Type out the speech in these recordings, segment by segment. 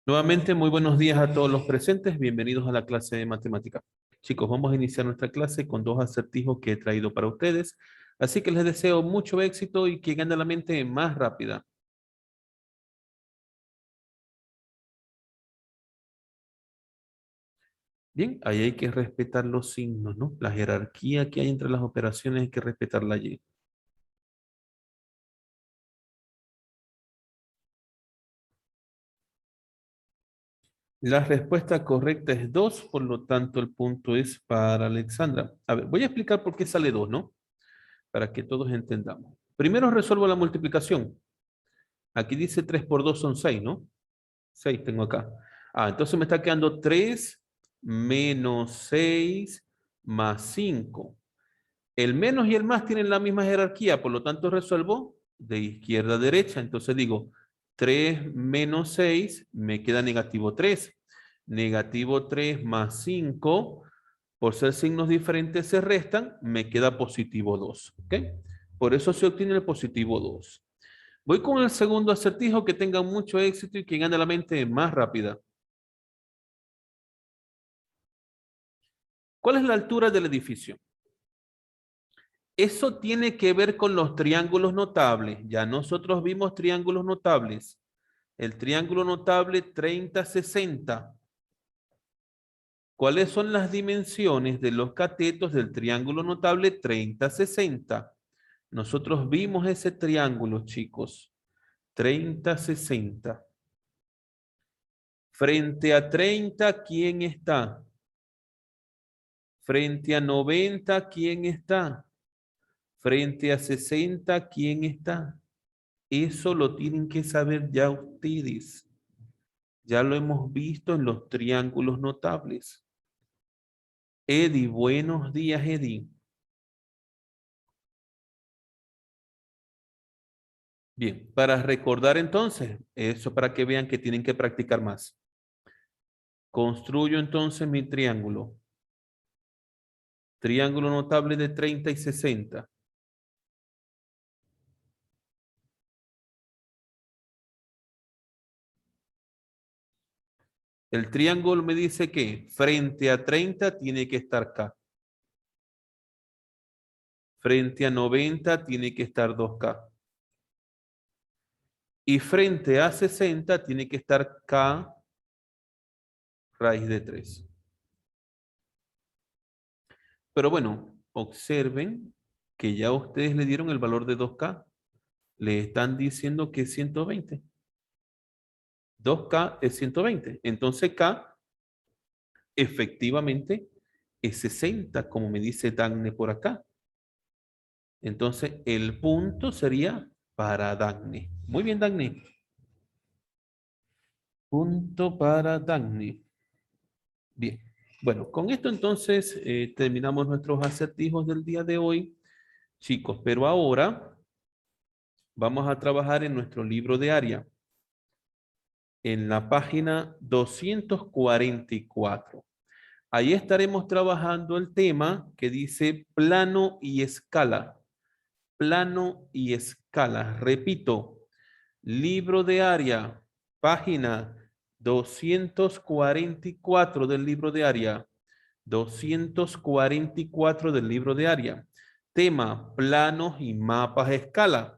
Nuevamente, muy buenos días a todos los presentes. Bienvenidos a la clase de matemática. Chicos, vamos a iniciar nuestra clase con dos acertijos que he traído para ustedes. Así que les deseo mucho éxito y que gane la mente más rápida. Bien, ahí hay que respetar los signos, ¿no? La jerarquía que hay entre las operaciones hay que respetarla allí. La respuesta correcta es 2, por lo tanto el punto es para Alexandra. A ver, voy a explicar por qué sale 2, ¿no? Para que todos entendamos. Primero resuelvo la multiplicación. Aquí dice 3 por 2 son 6, ¿no? 6 tengo acá. Entonces me está quedando 3 menos 6 más 5. El menos y el más tienen la misma jerarquía, por lo tanto resuelvo de izquierda a derecha. Entonces digo, 3 menos 6 me queda negativo 3. Negativo 3 más 5, por ser signos diferentes se restan, me queda positivo 2. ¿Ok? Por eso se obtiene el positivo 2. Voy con el segundo acertijo, que tenga mucho éxito y que gane la mente más rápida. ¿Cuál es la altura del edificio? Eso tiene que ver con los triángulos notables. Ya nosotros vimos triángulos notables. El triángulo notable 30-60. ¿Cuáles son las dimensiones de los catetos del triángulo notable 30-60? Nosotros vimos ese triángulo, chicos. 30-60. Frente a 30, ¿quién está? Frente a 90, ¿quién está? Frente a 60, ¿quién está? Eso lo tienen que saber ya ustedes. Ya lo hemos visto en los triángulos notables. Eddie, buenos días, Eddie. Bien, para recordar entonces, eso para que vean que tienen que practicar más. Construyo entonces mi triángulo. Triángulo notable de 30 y 60. El triángulo me dice que frente a 30 tiene que estar K. Frente a 90 tiene que estar 2K. Y frente a 60 tiene que estar K raíz de 3. Pero bueno, observen que ya ustedes le dieron el valor de 2K. Le están diciendo que es 120. 2K es 120. Entonces K efectivamente es 60, como me dice Dagne por acá. Entonces el punto sería para Dagne. Muy bien, Dagne. Punto para Dagne. Bien. Bueno, con esto entonces terminamos nuestros acertijos del día de hoy, chicos. Pero ahora vamos a trabajar en nuestro libro de área, en la página 244. Ahí estaremos trabajando el tema que dice plano y escala. Plano y escala. Repito, libro de área, página 244 del libro de área. 244 del libro de área. Tema, planos y mapas a escala.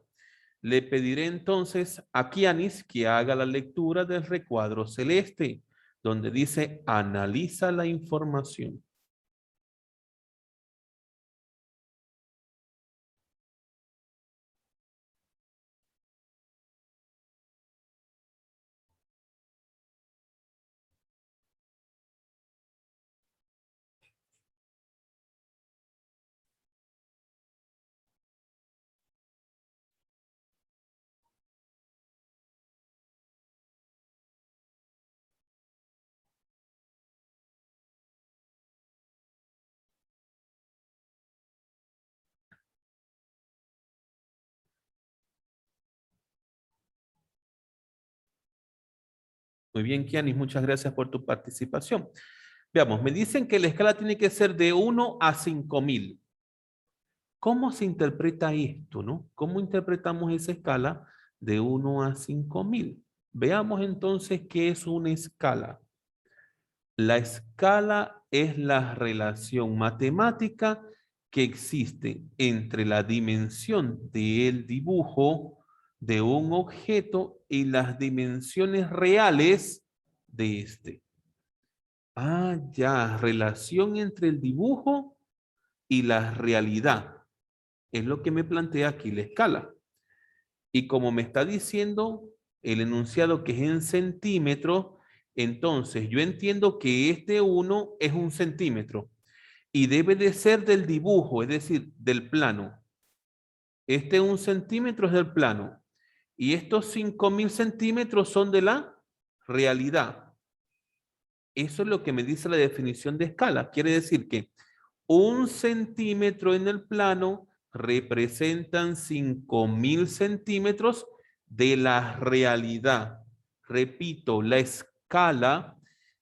Le pediré entonces a Kianis que haga la lectura del recuadro celeste, donde dice analiza la información. Muy bien, Kianis, muchas gracias por tu participación. Veamos, me dicen que la escala tiene que ser de 1 a 5000. ¿Cómo se interpreta esto, no? ¿Cómo interpretamos esa escala de 1 a 5000? Veamos entonces qué es una escala. La escala es la relación matemática que existe entre la dimensión del dibujo de un objeto y las dimensiones reales de este. Ah, ya, relación entre el dibujo y la realidad. Es lo que me plantea aquí la escala. Y como me está diciendo el enunciado que es en centímetros, entonces yo entiendo que este 1 es 1 centímetro y debe de ser del dibujo, es decir, del plano. Este 1 centímetro es del plano y estos 5000 centímetros son de la realidad. Eso es lo que me dice la definición de escala. Quiere decir que 1 centímetro en el plano representan 5000 centímetros de la realidad. Repito, la escala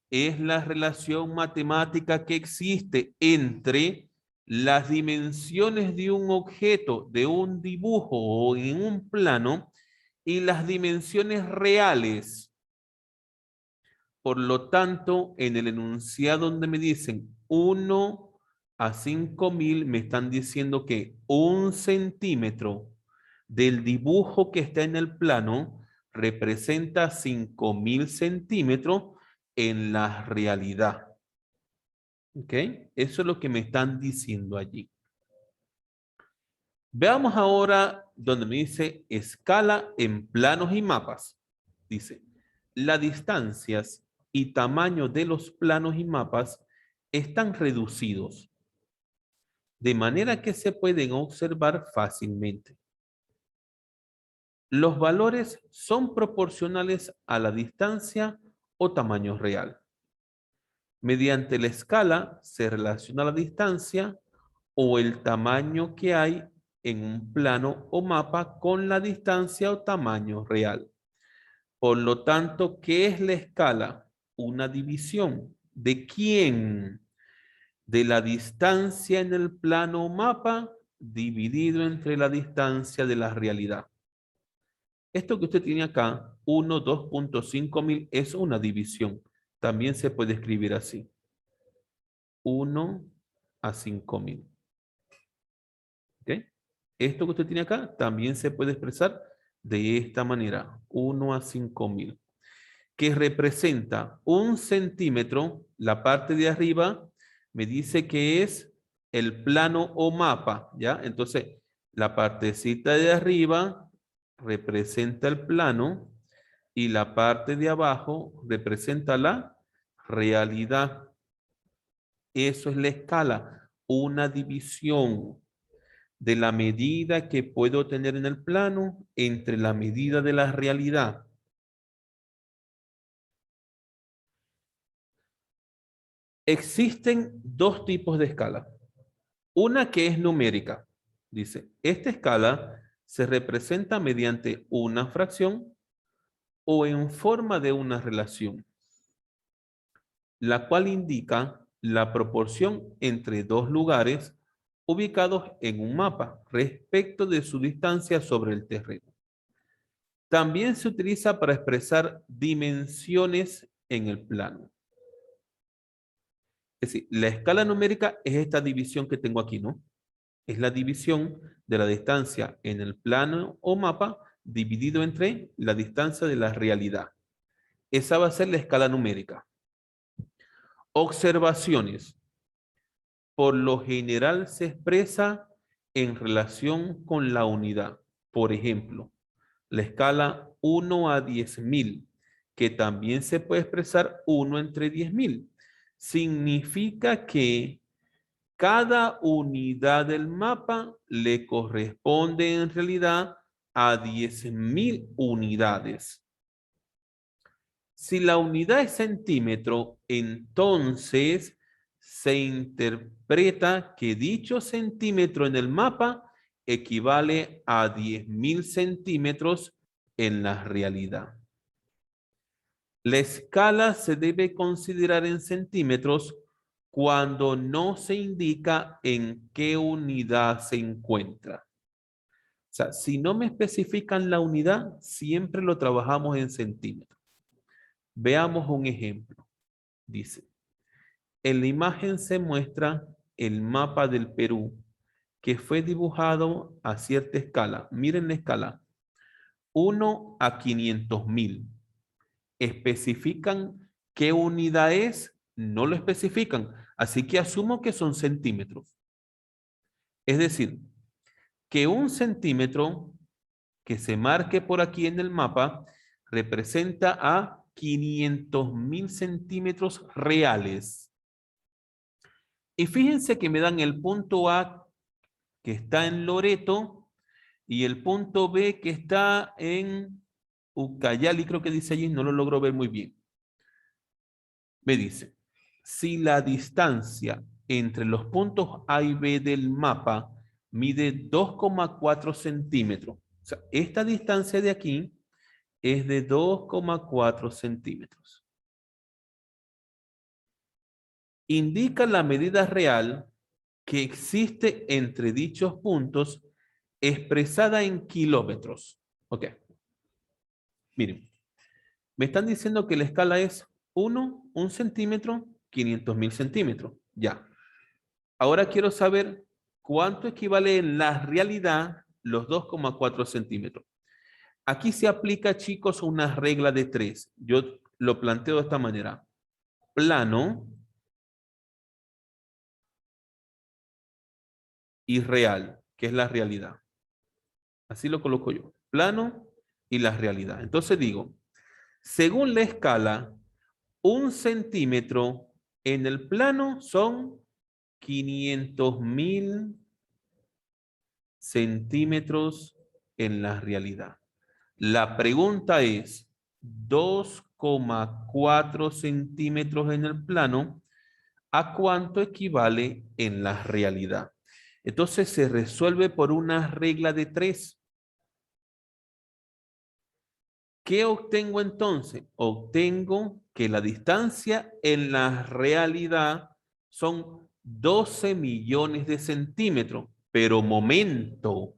es la relación matemática que existe entre las dimensiones de un objeto, de un dibujo o en un plano y las dimensiones reales. Por lo tanto, en el enunciado donde me dicen 1 a 5000, me están diciendo que 1 centímetro del dibujo que está en el plano representa 5000 centímetros en la realidad. ¿Ok? Eso es lo que me están diciendo allí. Veamos ahora donde me dice escala en planos y mapas. Dice, las distancias y tamaño de los planos y mapas están reducidos, de manera que se pueden observar fácilmente. Los valores son proporcionales a la distancia o tamaño real. Mediante la escala se relaciona la distancia o el tamaño que hay en un plano o mapa con la distancia o tamaño real. Por lo tanto, ¿qué es la escala? Una división. ¿De quién? De la distancia en el plano o mapa dividido entre la distancia de la realidad. Esto que usted tiene acá, 1, 2.5 mil, es una división. También se puede escribir así. 1 a 5000. ¿Ok? Esto que usted tiene acá también se puede expresar de esta manera. 1 a 5000. Que representa 1 centímetro, la parte de arriba me dice que es el plano o mapa, ¿ya? Entonces, la partecita de arriba representa el plano y la parte de abajo representa la realidad. Eso es la escala, una división de la medida que puedo tener en el plano entre la medida de la realidad. Existen dos tipos de escala. Una que es numérica. Dice, esta escala se representa mediante una fracción o en forma de una relación, la cual indica la proporción entre dos lugares ubicados en un mapa respecto de su distancia sobre el terreno. También se utiliza para expresar dimensiones en el plano. Es decir, la escala numérica es esta división que tengo aquí, ¿no? Es la división de la distancia en el plano o mapa dividido entre la distancia de la realidad. Esa va a ser la escala numérica. Observaciones. Por lo general se expresa en relación con la unidad. Por ejemplo, la escala 1 a 10.000, que también se puede expresar 1 entre 10.000. Significa que cada unidad del mapa le corresponde en realidad a 10.000 unidades. Si la unidad es centímetro, entonces se interpreta que dicho centímetro en el mapa equivale a 10.000 centímetros en la realidad. La escala se debe considerar en centímetros cuando no se indica en qué unidad se encuentra. O sea, si no me especifican la unidad, siempre lo trabajamos en centímetros. Veamos un ejemplo. Dice, en la imagen se muestra el mapa del Perú que fue dibujado a cierta escala. Miren la escala. 1 a 500.000. ¿Especifican qué unidad es? No lo especifican. Así que asumo que son centímetros. Es decir, que un centímetro que se marque por aquí en el mapa representa a 500.000 centímetros reales. Y fíjense que me dan el punto A que está en Loreto y el punto B que está en Ucayali, creo que dice allí, no lo logro ver muy bien. Me dice, si la distancia entre los puntos A y B del mapa mide 2,4 centímetros, o sea, esta distancia de aquí es de 2,4 centímetros. Indica la medida real que existe entre dichos puntos expresada en kilómetros. Ok. Miren, me están diciendo que la escala es 1 centímetro, 500.000 centímetros. Ya. Ahora quiero saber cuánto equivale en la realidad los 2,4 centímetros. Aquí se aplica, chicos, una regla de 3. Yo lo planteo de esta manera. Plano y real, que es la realidad. Así lo coloco yo. Plano y la realidad. Entonces digo, según la escala, 1 centímetro en el plano son 500.000 centímetros en la realidad. La pregunta es, 2,4 centímetros en el plano, ¿a cuánto equivale en la realidad? Entonces se resuelve por una regla de 3. ¿Qué obtengo entonces? Obtengo que la distancia en la realidad son 12 millones de centímetros. Pero momento,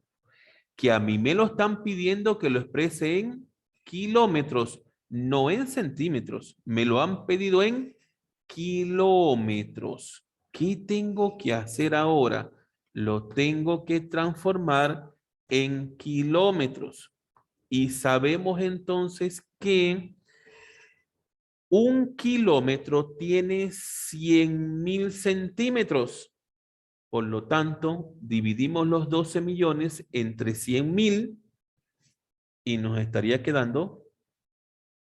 que a mí me lo están pidiendo que lo exprese en kilómetros, no en centímetros. Me lo han pedido en kilómetros. ¿Qué tengo que hacer ahora? Lo tengo que transformar en kilómetros. Y sabemos entonces que 1 kilómetro tiene 100.000 centímetros. Por lo tanto, dividimos los 12 millones entre 100.000 y nos estaría quedando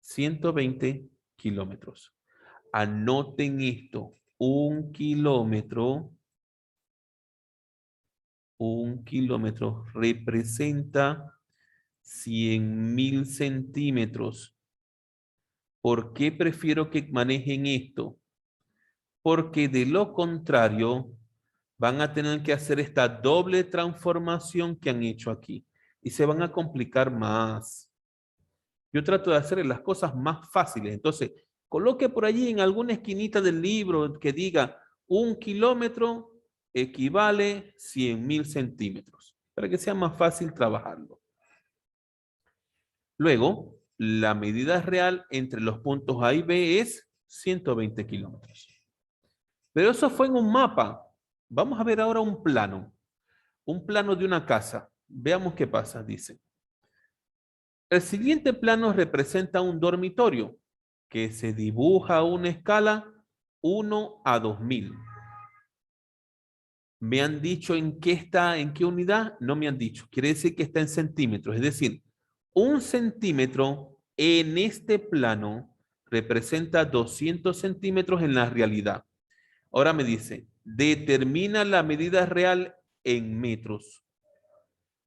120 kilómetros. Anoten esto. 1 kilómetro, 1 kilómetro representa 100.000 centímetros. ¿Por qué prefiero que manejen esto? Porque de lo contrario, van a tener que hacer esta doble transformación que han hecho aquí y se van a complicar más. Yo trato de hacer las cosas más fáciles. Entonces, coloque por allí en alguna esquinita del libro que diga 1 kilómetro equivale 100.000 centímetros, para que sea más fácil trabajarlo. Luego, la medida real entre los puntos A y B es 120 kilómetros. Pero eso fue en un mapa. Vamos a ver ahora un plano. Un plano de una casa. Veamos qué pasa, dice. El siguiente plano representa un dormitorio que se dibuja a una escala 1 a 2.000. ¿Me han dicho en qué está, en qué unidad? No me han dicho. Quiere decir que está en centímetros. Es decir, 1 centímetro en este plano representa 200 centímetros en la realidad. Ahora me dice, determina la medida real en metros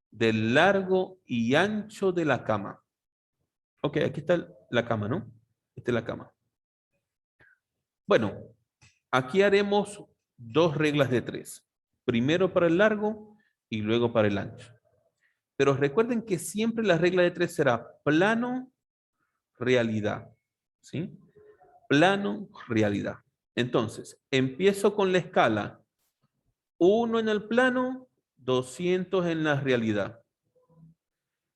del largo y ancho de la cama. Ok, aquí está la cama, ¿no? Esta es la cama. Bueno, aquí haremos dos reglas de 3. Primero para el largo y luego para el ancho. Pero recuerden que siempre la regla de 3 será plano, realidad. ¿Sí? Plano, realidad. Entonces, empiezo con la escala 1 en el plano, 200 en la realidad.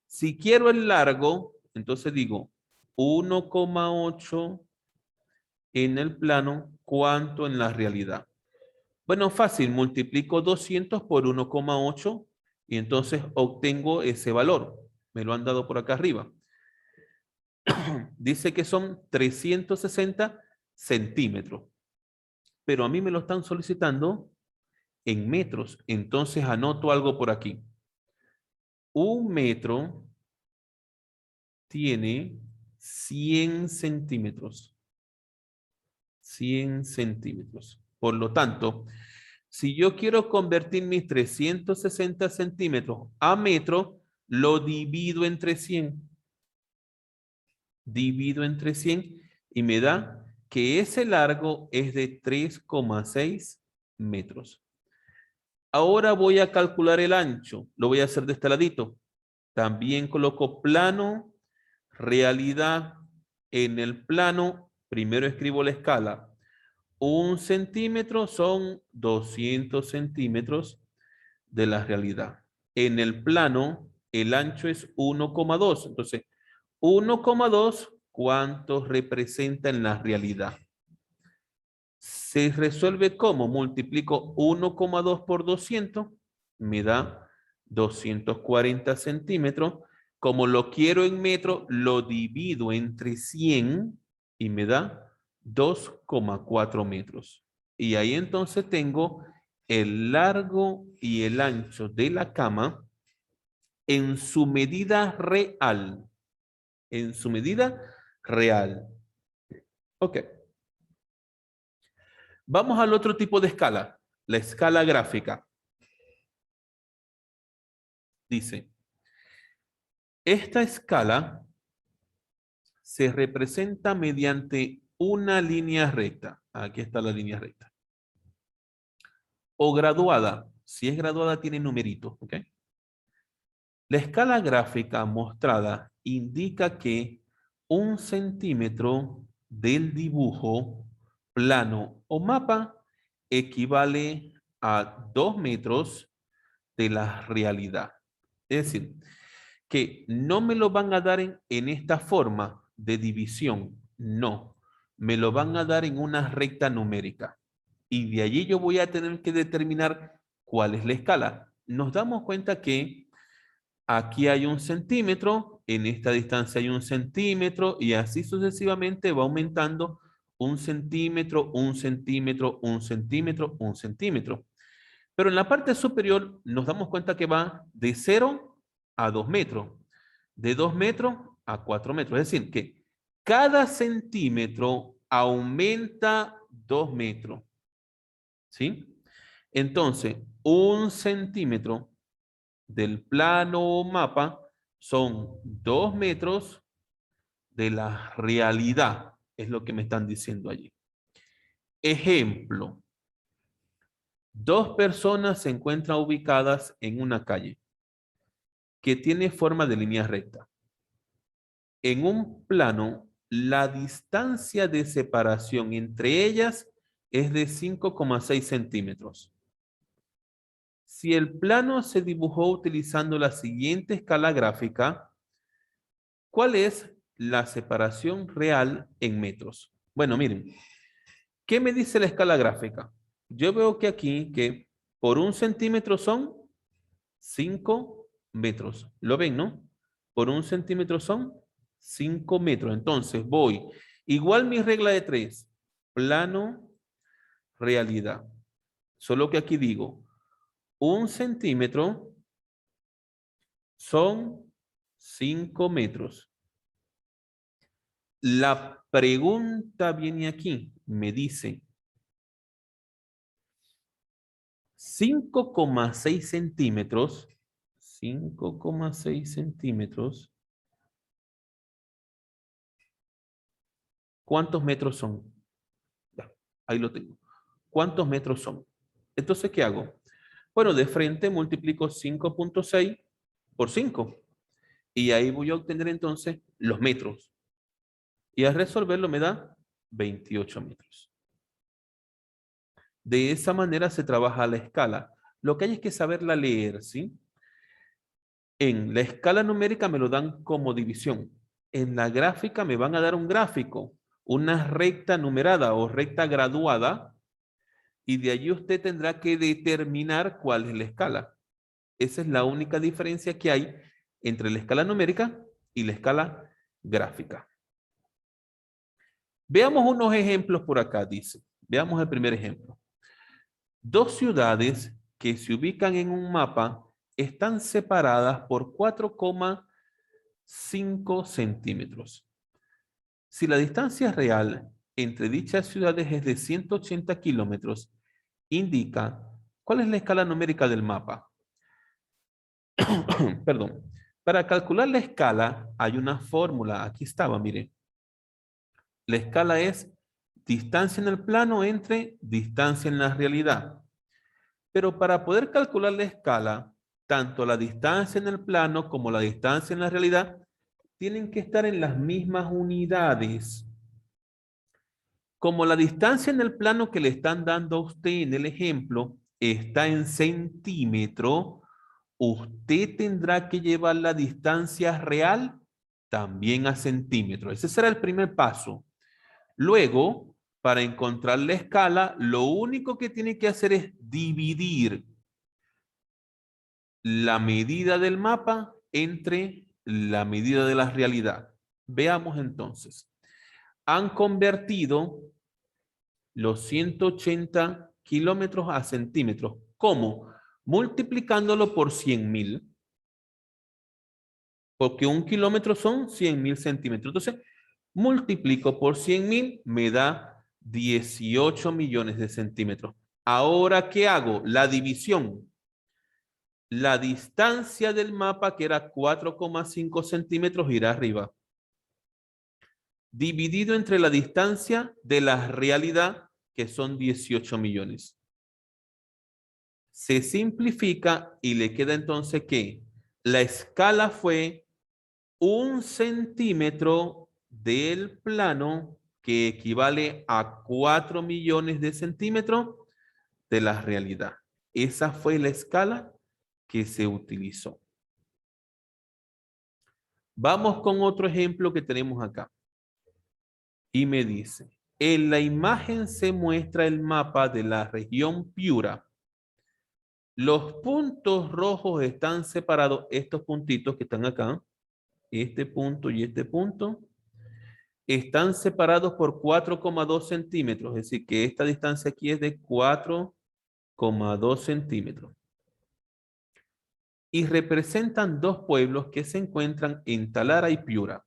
Si quiero el largo, entonces digo 1,8 en el plano, ¿cuánto en la realidad? Bueno, fácil, multiplico 200 por 1,8 y entonces obtengo ese valor. Me lo han dado por acá arriba. Dice que son 360 centímetros, pero a mí me lo están solicitando en metros. Entonces anoto algo por aquí. Un metro tiene 100 centímetros. 100 centímetros. Por lo tanto, si yo quiero convertir mis 360 centímetros a metro, lo divido entre 100. Divido entre 100 y me da que ese largo es de 3,6 metros. Ahora voy a calcular el ancho. Lo voy a hacer de este ladito. También coloco plano, realidad. En el plano, primero escribo la escala. 1 centímetro son 200 centímetros de la realidad. En el plano, el ancho es 1,2. Entonces, 1,2, ¿cuánto representa en la realidad? Se resuelve como multiplico 1,2 por 200, me da 240 centímetros. Como lo quiero en metro, lo divido entre 100 y me da 2,4 metros. Y ahí entonces tengo el largo y el ancho de la cama en su medida real. En su medida real. Ok. Vamos al otro tipo de escala, la escala gráfica. Dice, esta escala se representa mediante una línea recta. Aquí está la línea recta. O graduada. Si es graduada tiene numeritos, ¿ok? La escala gráfica mostrada indica que 1 centímetro del dibujo, plano o mapa equivale a 2 metros de la realidad. Es decir, que no me lo van a dar en esta forma de división, no, me lo van a dar en una recta numérica. Y de allí yo voy a tener que determinar cuál es la escala. Nos damos cuenta que aquí hay 1 centímetro, en esta distancia hay 1 centímetro y así sucesivamente va aumentando 1 centímetro, 1 centímetro, 1 centímetro, 1 centímetro. Pero en la parte superior nos damos cuenta que va de 0 a 2 metros, de 2 metros a 4 metros. Es decir, que cada centímetro aumenta 2 metros. ¿Sí? Entonces, 1 centímetro del plano o mapa son 2 metros de la realidad, es lo que me están diciendo allí. Ejemplo, dos personas se encuentran ubicadas en una calle que tiene forma de línea recta. En un plano, la distancia de separación entre ellas es de 5,6 centímetros. Si el plano se dibujó utilizando la siguiente escala gráfica, ¿cuál es la separación real en metros? Bueno, miren, ¿qué me dice la escala gráfica? Yo veo que aquí que por 1 centímetro son 5 metros. ¿Lo ven, no? Por 1 centímetro son 5 metros. Entonces voy, igual mi regla de 3, plano, realidad. Solo que aquí digo, 1 centímetro son 5 metros. La pregunta viene aquí, me dice 5,6 centímetros, 5,6 centímetros, ¿cuántos metros son? Ya, ahí lo tengo. ¿Cuántos metros son? Entonces, ¿qué hago? Bueno, de frente multiplico 5,6 por 5 y ahí voy a obtener entonces los metros. Y al resolverlo me da 28 metros. De esa manera se trabaja la escala. Lo que hay es que saberla leer, ¿sí? En la escala numérica me lo dan como división. En la gráfica me van a dar un gráfico, una recta numerada o recta graduada, y de allí usted tendrá que determinar cuál es la escala. Esa es la única diferencia que hay entre la escala numérica y la escala gráfica. Veamos unos ejemplos por acá, dice. Veamos el primer ejemplo. Dos ciudades que se ubican en un mapa están separadas por 4,5 centímetros. Si la distancia real entre dichas ciudades es de 180 kilómetros, indica cuál es la escala numérica del mapa. Perdón. Para calcular la escala hay una fórmula. Aquí estaba, mire. La escala es distancia en el plano entre distancia en la realidad. Pero para poder calcular la escala, tanto la distancia en el plano como la distancia en la realidad tienen que estar en las mismas unidades. Como la distancia en el plano que le están dando a usted en el ejemplo está en centímetro, usted tendrá que llevar la distancia real también a centímetros. Ese será el primer paso. Luego, para encontrar la escala, lo único que tiene que hacer es dividir la medida del mapa entre la medida de la realidad. Veamos entonces. Han convertido los 180 kilómetros a centímetros. ¿Cómo? Multiplicándolo por 100.000. Porque un kilómetro son 100.000 centímetros. Entonces, multiplico por 100.000, me da 18 millones de centímetros. Ahora, ¿qué hago? La división. La distancia del mapa, que era 4,5 centímetros, irá arriba. Dividido entre la distancia de la realidad, que son 18 millones. Se simplifica y le queda entonces que la escala fue 1 centímetro del plano, que equivale a 4 millones de centímetros de la realidad. Esa fue la escala que se utilizó. Vamos con otro ejemplo que tenemos acá. Y me dice, en la imagen se muestra el mapa de la región Piura. Los puntos rojos están separados, estos puntitos que están acá, este punto y este punto, están separados por 4,2 centímetros, es decir, que esta distancia aquí es de 4,2 centímetros. Y representan dos pueblos que se encuentran en Talara y Piura.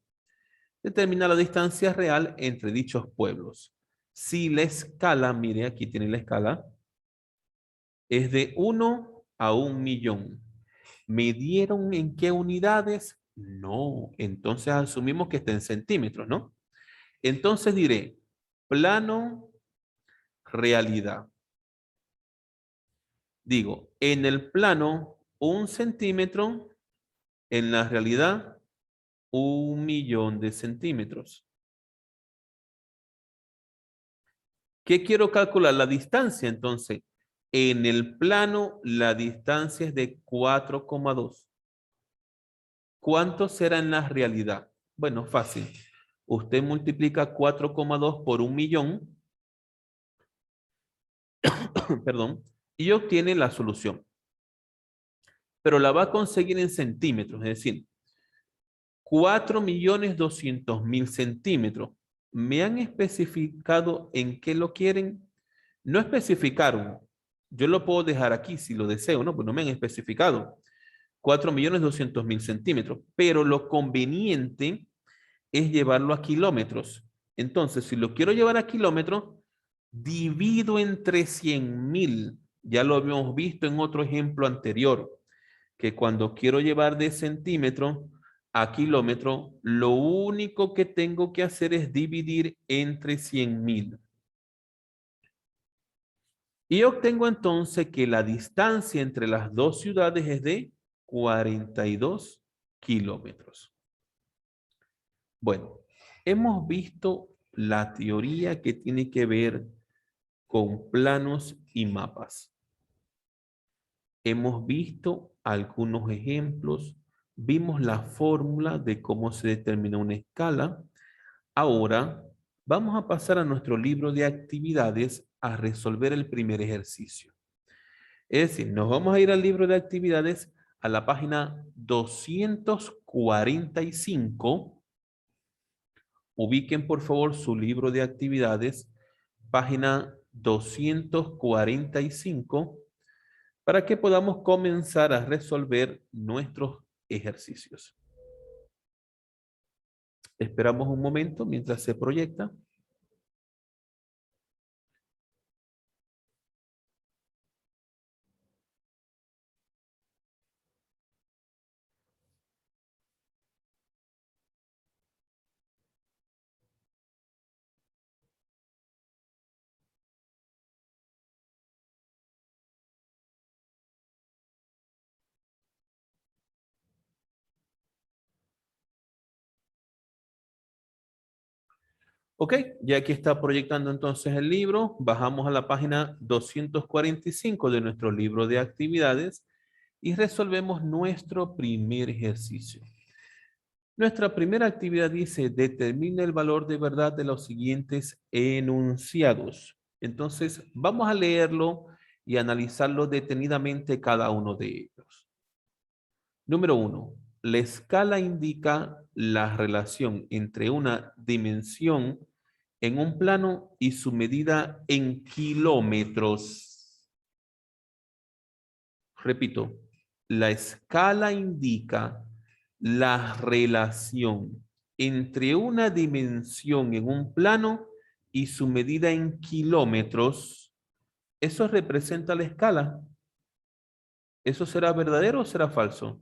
Determina la distancia real entre dichos pueblos. Si la escala, mire, aquí tiene la escala, es de 1 a 1 millón. ¿Me dieron en qué unidades? No. Entonces asumimos que está en centímetros, ¿no? Entonces diré, plano, realidad. Digo, en el plano, 1 centímetro, en la realidad, 1 millón de centímetros. ¿Qué quiero calcular? La distancia, entonces. En el plano, la distancia es de 4,2. ¿Cuánto será en la realidad? Bueno, fácil. Usted multiplica 4,2 por 1 millón, perdón, y obtiene la solución. Pero la va a conseguir en centímetros, es decir, 4.200.000 centímetros. ¿Me han especificado en qué lo quieren? No especificaron. Yo lo puedo dejar aquí si lo deseo, ¿no? Pues no me han especificado. 4.200.000 centímetros. Pero lo conveniente es llevarlo a kilómetros. Entonces, si lo quiero llevar a kilómetros, divido entre 100.000. Ya lo habíamos visto en otro ejemplo anterior, que cuando quiero llevar de centímetro a kilómetro, lo único que tengo que hacer es dividir entre 100.000. Y obtengo entonces que la distancia entre las dos ciudades es de 42 kilómetros. Bueno, hemos visto la teoría que tiene que ver con planos y mapas. Hemos visto algunos ejemplos Vimos la fórmula de cómo se determina una escala. Ahora vamos a pasar a nuestro libro de actividades a resolver el primer ejercicio. Es decir, nos vamos a ir al libro de actividades a la página 245. Ubiquen por favor su libro de actividades, página 245, para que podamos comenzar a resolver nuestros ejercicios. Esperamos un momento mientras se proyecta. Ok, ya aquí está proyectando entonces el libro. Bajamos a la página 245 de nuestro libro de actividades y resolvemos nuestro primer ejercicio. Nuestra primera actividad dice, determina el valor de verdad de los siguientes enunciados. Entonces, vamos a leerlo y analizarlo detenidamente cada uno de ellos. Número 1. La escala indica la relación entre una dimensión en un plano y su medida en kilómetros. Repito, la escala indica la relación entre una dimensión en un plano y su medida en kilómetros. Eso representa la escala. ¿Eso será verdadero o será falso?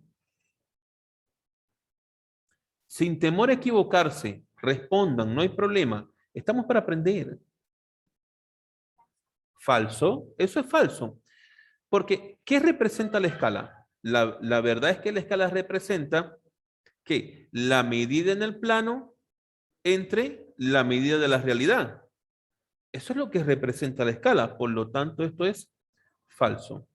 Sin temor a equivocarse, respondan, no hay problema. Estamos para aprender. Falso, eso es falso. Porque, ¿qué representa la escala? La verdad es que la escala representa que la medida en el plano entre la medida de la realidad. Eso es lo que representa la escala. Por lo tanto, esto es falso.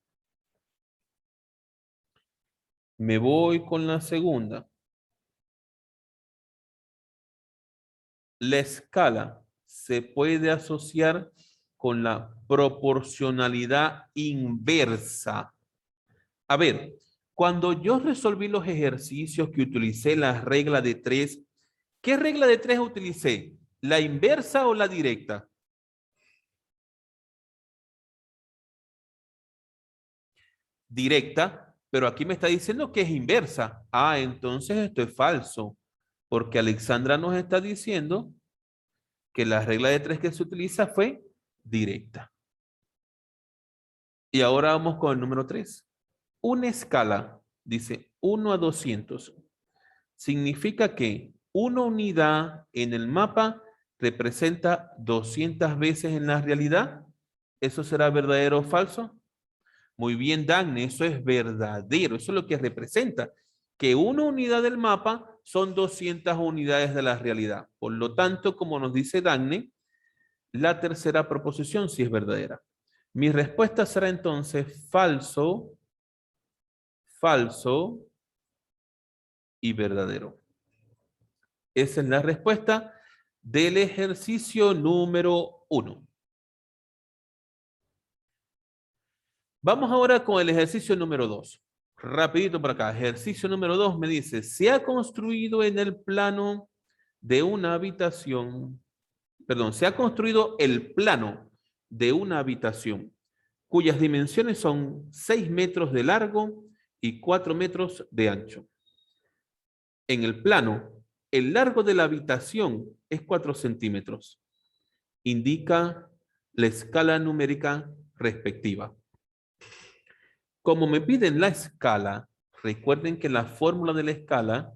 Me voy con la segunda. La escala se puede asociar con la proporcionalidad inversa. A ver, cuando yo resolví los ejercicios que utilicé la regla de tres, ¿qué regla de tres utilicé? ¿La inversa o la directa? Directa, pero aquí me está diciendo que es inversa. Ah, entonces esto es falso, porque Alexandra nos está diciendo que la regla de tres que se utiliza fue directa. Y ahora vamos con el número 3. Una escala, dice 1 a 200, significa que una unidad en el mapa representa 200 veces en la realidad. ¿Eso será verdadero o falso? Muy bien, Dagne, eso es verdadero. Eso es lo que representa, que una unidad del mapa son 200 unidades de la realidad. Por lo tanto, como nos dice Dagne, la tercera proposición sí es verdadera. Mi respuesta será entonces falso, falso y verdadero. Esa es la respuesta del ejercicio número 1. Vamos ahora con el ejercicio número 2. Rapidito por acá. Ejercicio número 2 me dice, se ha construido en el plano de una habitación, perdón, se ha construido el plano de una habitación cuyas dimensiones son 6 metros de largo y 4 metros de ancho. En el plano, el largo de la habitación es 4 centímetros. Indica la escala numérica respectiva. Como me piden la escala, recuerden que la fórmula de la escala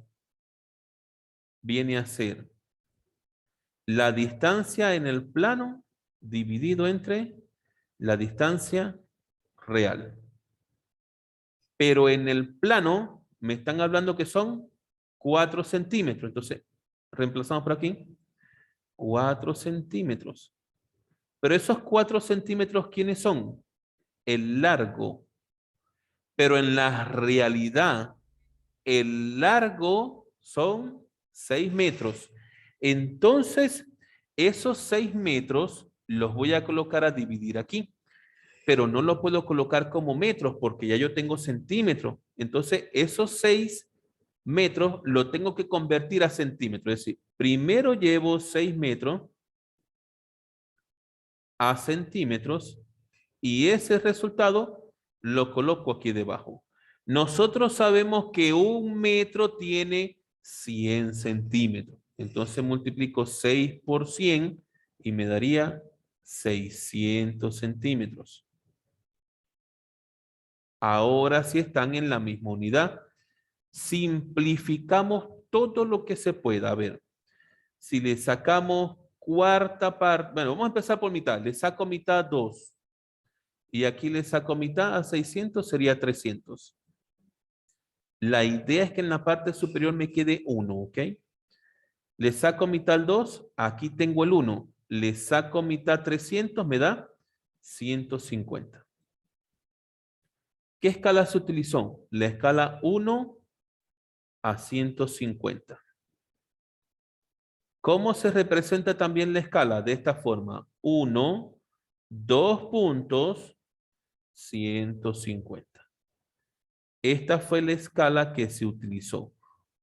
viene a ser la distancia en el plano dividido entre la distancia real. Pero en el plano me están hablando que son 4 centímetros. Entonces, reemplazamos por aquí. 4 centímetros. Pero esos 4 centímetros, ¿quiénes son? El largo. Pero en la realidad, el largo son 6 metros. Entonces, esos 6 metros los voy a colocar a dividir aquí, pero no lo puedo colocar como metros porque ya yo tengo centímetros. Entonces, esos 6 metros lo tengo que convertir a centímetros. Es decir, primero llevo 6 metros a centímetros y ese resultado lo coloco aquí debajo. Nosotros sabemos que un metro tiene 100 centímetros. Entonces multiplico 6 por 100 y me daría 600 centímetros. Ahora sí están en la misma unidad. Simplificamos todo lo que se pueda. A ver, si le sacamos cuarta parte, bueno, vamos a empezar por mitad. Le saco mitad 2. Y aquí le saco mitad a 600, sería 300. La idea es que en la parte superior me quede 1, ¿ok? Le saco mitad al 2, aquí tengo el 1. Le saco mitad 300, me da 150. ¿Qué escala se utilizó? La escala 1 a 150. ¿Cómo se representa también la escala? De esta forma. 1, 2 puntos, 150. Esta fue la escala que se utilizó.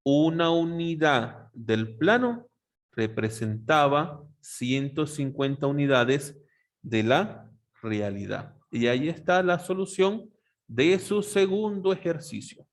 Una unidad del plano representaba 150 unidades de la realidad. Y ahí está la solución de su segundo ejercicio.